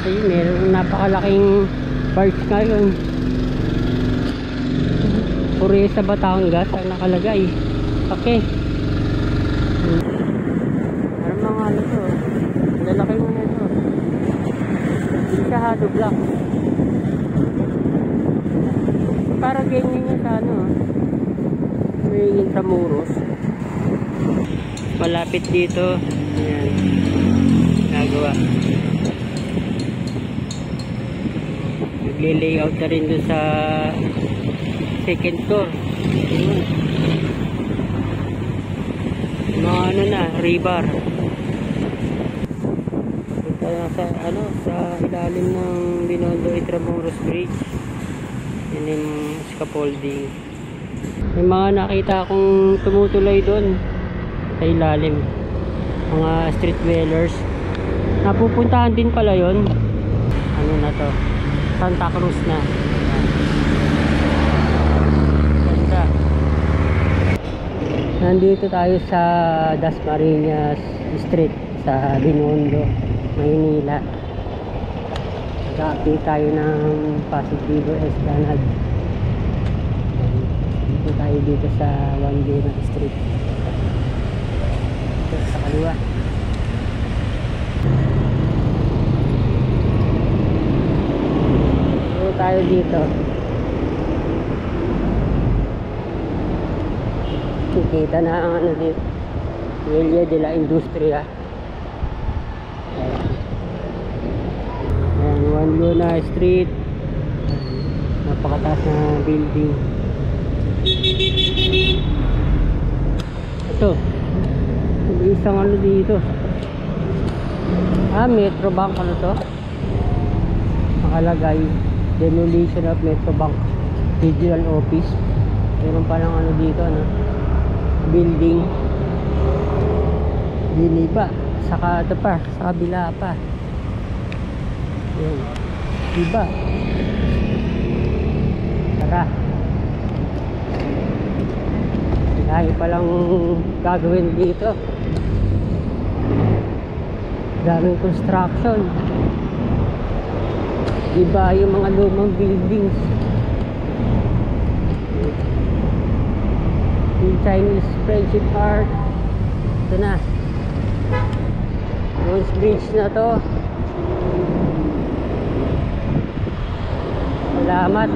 Ayun, meron napakalaking parts ngayon. Puresa Batangas ang nakalagay. Okay. Meron mga ano to. Lalaki mo na ito. Hindi siya hado block. Para ganyan yun sa ano. May Intramuros. Malapit dito. Ayan. Nagawa. Nagli-layout na rin doon sa second floor. Mga ano na, rebar. Punta na sa ano, sa ilalim ng Binondo Intramuros Bridge. Yan yung scaffolding. May mga nakita akong tumutuloy doon sa ilalim. Mga street dwellers. Napupuntahan din pala yon. Ano na to? Santa Cruz na. Ganda. Nandito tayo sa Dasmariñas Street sa Binondo, Maynila. Nag-update tayo ng Pasig River Esplanade. Dito tayo dito sa Luna Street. Ito sa kaliwa. Tayo dito. Kikita na ang ano dito. Villa de la Industria. Ayan, Luna Street. Napakataas na building. Ito. Isang ano dito. Metrobank ano to? Nakalagay. Demolition of Metrobank Regional Office. Meron pa lang ano dito, ano, building. Diniba. Saka ito pa, sa kabila pa. Ayan. Diba? Tara. Dahil palang gagawin dito. Daming construction. Iba yung mga lumang buildings. Yung Chinese Friendship Park. Ito na. Bronze Bridge na to. Salamat,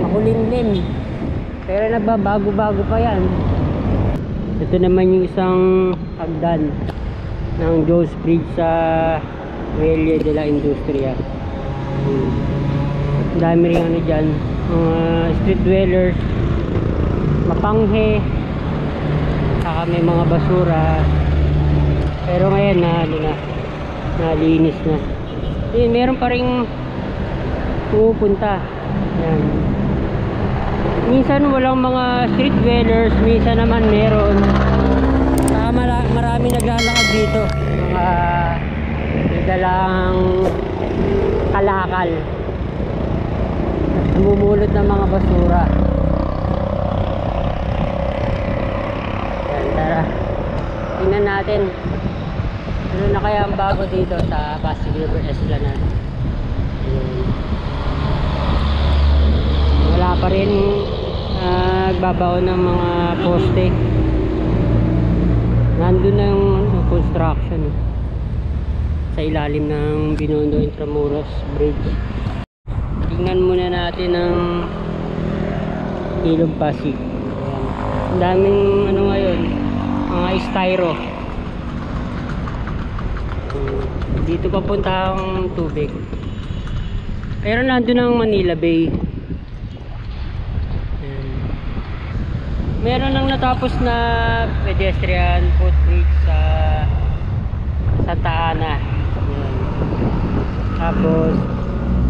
makulimlim. Pero nagbabago-bago pa yan. Ito naman yung isang hagdan ng Jones Bridge sa Villa de la Industria. Dami rin ano dyan, mga street dwellers, mapanghe, saka may mga basura. Pero ngayon nalinis na. Yun, meron pa rin pupunta. Yan. Minsan walang mga street dwellers, minsan naman meron. Saka marami naglalakad dito, mga dalang kalakal, bumulot ng mga basura. Yan, tara, tingnan natin ano na kaya ang bago dito sa Pasig River Esplanade. Wala pa rin nagbabaon ng mga poste. Nandun na yung construction sa ilalim ng Binondo Intramuros Bridge. Tingnan muna natin ang Ilog Pasig. Ang daming ano ngayon, mga styro. Dito papunta ang tubig. Pero nandun ang Manila Bay. Meron nang natapos na pedestrian footbridge sa Santa Ana. Tapos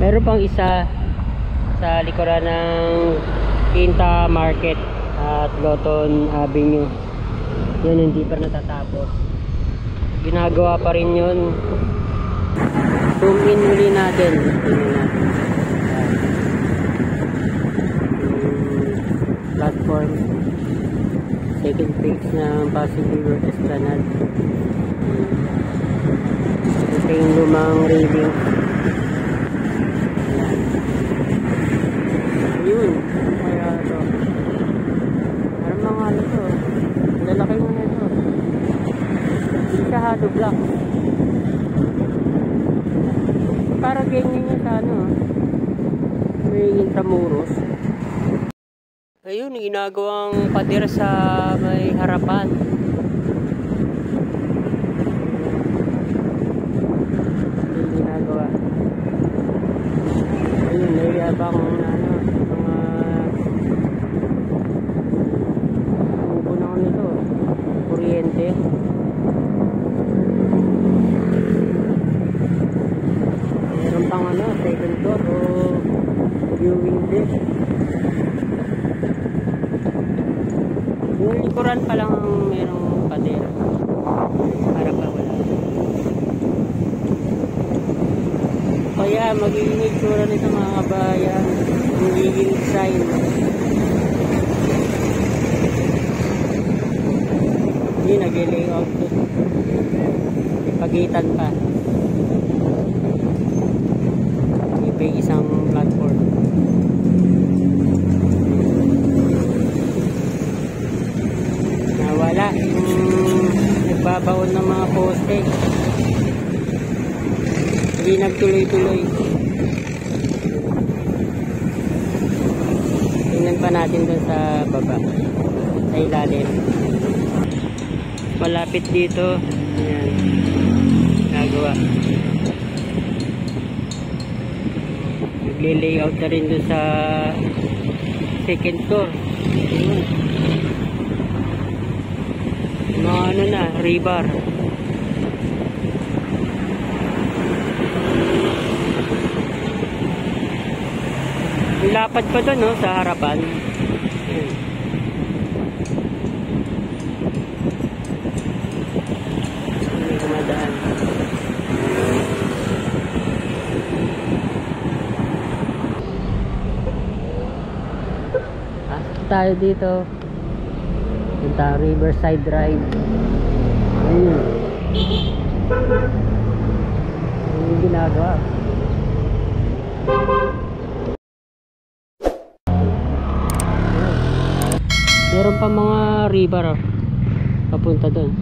meron pang isa sa likuran ng Quinta Market at Loton Avenue. Yun hindi pa natatapos. Ginagawa pa rin yun. Zoom in muli natin. Platform. Second phase ng Pasig River Esplanade. malalaking lumang railing. Yun, kaya ito. Parang mga ano to, lalaki mo na ito. Hindi siya hollow block. Parang ganyan yun sa ano, may Intramuros. Ayun, ginagawang pader sa may harapan. Ayun, ginagawa. Ayun, naiabang na ano, mga tubo na ano ito, kuryente. Meron pang ano, second floor o viewing deck. Yung likuran pa lang ang merong pader. Para pa wala. Kaya magiging itsura nito mga kabayan. Magiging design. Hindi nag-layout to. May pagitan pa. May isang platform. Nawala yung nagbabaon ng mga poste. Hindi nagtuloy-tuloy. Tingnan pa natin dun sa baba, sa ilalim. Malapit dito. Ayan, nagawa. Nagli-layout na rin dun sa second floor. Ayan. Mga ano na, rebar. Lapad pa doon, no, sa harapan. Ayan. Hindi kumadaan. Pasok tayo dito. Punta Riverside Drive. Ayun. Ayun yung ginagawa. Meron pa mga river papunta doon.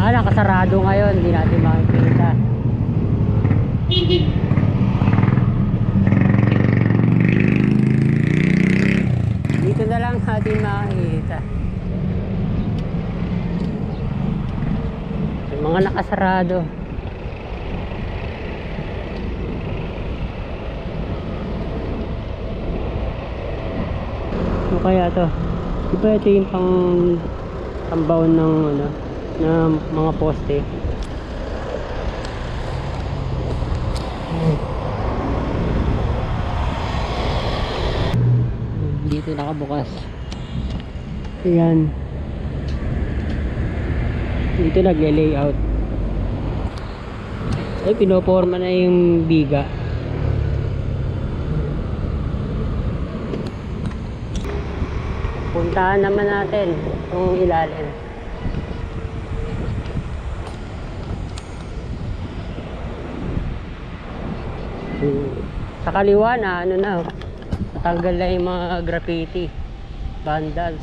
Nakasarado ngayon, hindi natin makikita. Dito na lang natin makikita. May mga nakasarado. Kaya to, di ba ito yung pang tambaon ng ano, ng mga poste. Dito nakabukas. Ayan, dito nagle-layout. Ay, pinoporma na yung biga. Puntahan naman natin yung ilalim. Sa kaliwa na, ano na, natanggal na yung mga graffiti, vandals.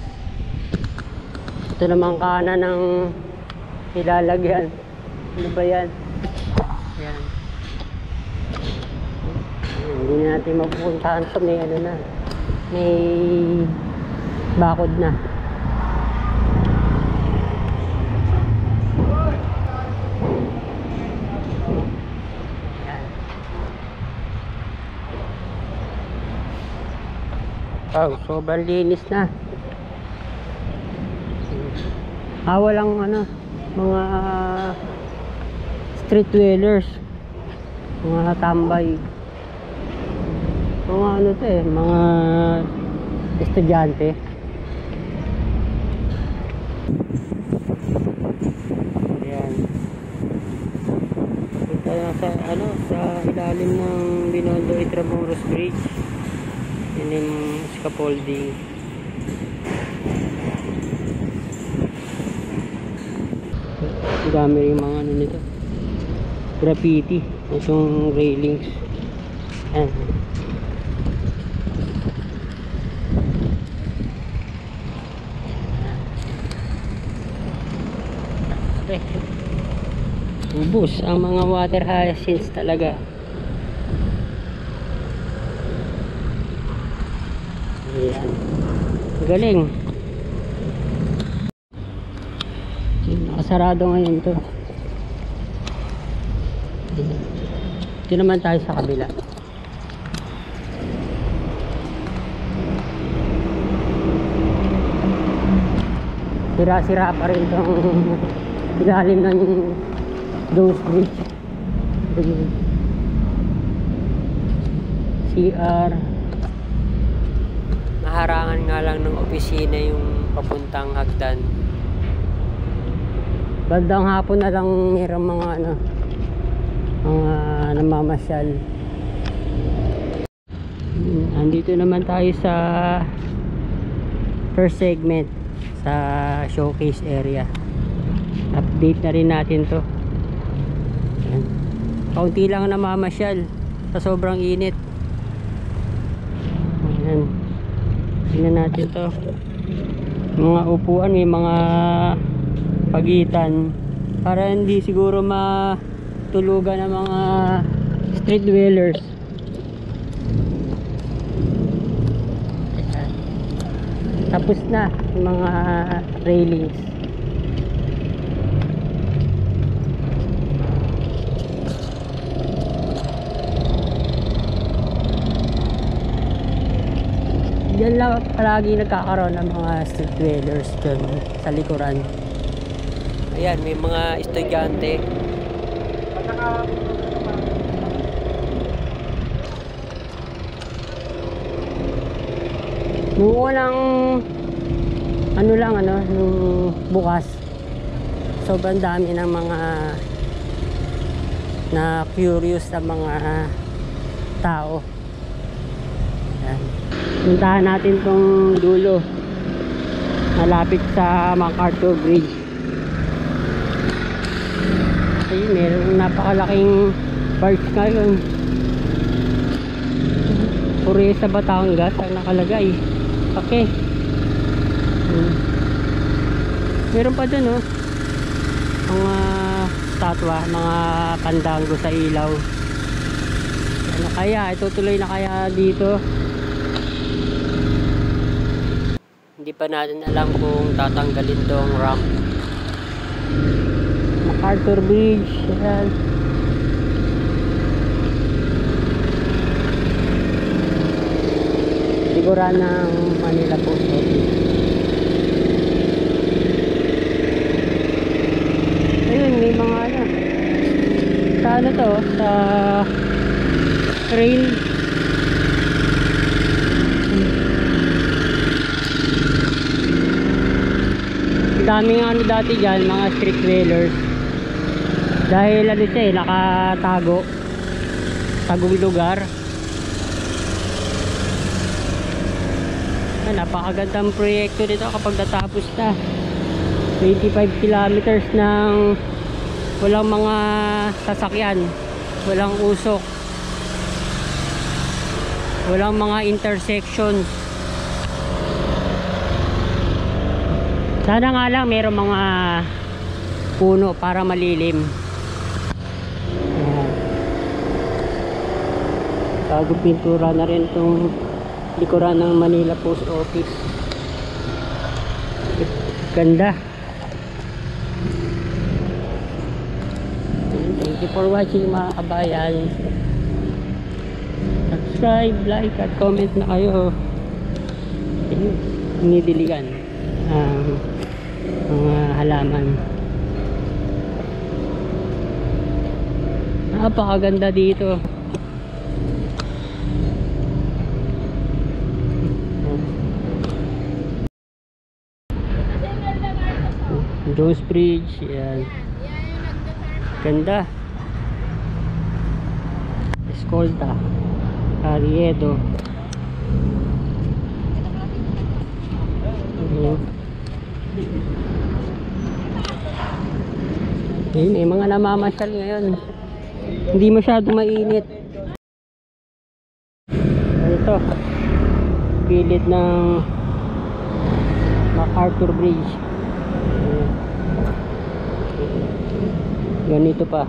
Ito naman kanan ng ilalagyan. Ano ba yan? Yan. Hindi natin mapupuntahan sa may ano na, may bakod na. Yan. Oh, sobrang linis na. Walang ano, mga street dwellers, mga tambay, mga ano to eh, mga estudyante. Ayan. Punta na sa ano, sa ilalim ng Binondo Intramuros Bridge. Yan yung scaffolding. Ang dami rin mga ano nito, graffiti, yung railings. Ayan. Okay. Ubus ang mga water hyacinths talaga. Ayan. Galing. Nakasarado ngayon to. Ito naman tayo sa kabila. Sira-sira pa rin itong ilalim ng Jones Bridge. CR. Naharangan nga lang ng opisina yung papuntang hagdan. Bandang hapon na lang mayroong mga ano, mga namamasyal. Andito naman tayo sa first segment sa showcase area. Update na rin natin to. Ayan. Kaunti lang namamasyal sa sobrang init. Ayan. Tingnan natin to. Mga upuan, may mga pagitan para hindi siguro matulugan ng mga street dwellers. Ayan. Tapos na yung mga railings. Diyan lang palagi nagkakaroon ng mga street dwellers dyan sa likuran. Ayan, may mga estudyante. Nung unang ano lang nung bukas, sobrang dami ng mga na curious na mga tao. Ayan. Puntahan natin tong dulo, malapit sa MacArthur Bridge. Ayun, meron napakalaking barge ngayon. Puresa Batangas ang nakalagay. Okay. Meron pa dun mga statwa, mga pandango sa ilaw. Ano kaya, itutuloy na kaya dito? Hindi pa natin alam kung tatanggalin tong ramp. MacArthur Bridge. Ayan. Likuran ng Manila Post Office. Ayun, may mga sa ano to, sa train. Daming dati dyan, mga street dwellers. Dahil siya nakatago, tagong lugar. Napakagandang proyekto dito kapag natapos na. 25 kilometers ng walang mga sasakyan, walang usok, walang mga intersections. Sana nga lang mayroong mga puno para malilim. Bagong pintura na rin itong likuran ng Manila Post Office. Ganda. Thank you for watching mga kabayan. Subscribe, like at comment na kayo. Nidiligan mga halaman. Napakaganda dito. Jones Bridge, yan. Ganda. Escolta, Ariedo. Ayun, may mga namamasyal ngayon. Hindi masyado mainit. Ito, gilid ng MacArthur Bridge. Ayan. Ganito pa.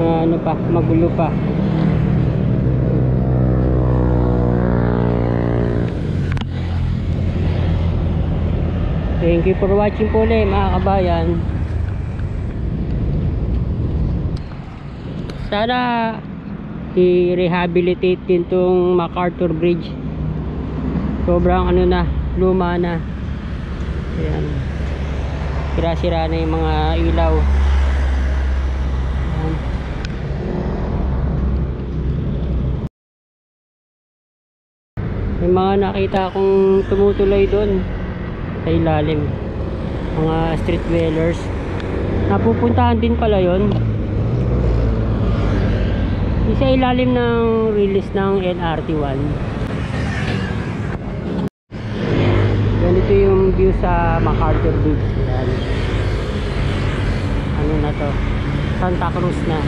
Ano pa, magulo pa. Thank you for watching po ulit mga kabayan. Sana i-rehabilitate din tong MacArthur Bridge. Sobrang ano na, luma na. Ayan. Sira-sira na yung mga ilaw. Ayan. May mga nakita akong tumutuloy doon sa ilalim, mga street dwellers. Napupuntahan din pala yon sa ilalim ng release ng NRT1. Ganito yung view sa MacArthur Bridge. Yan. Ano na to, Santa Cruz na.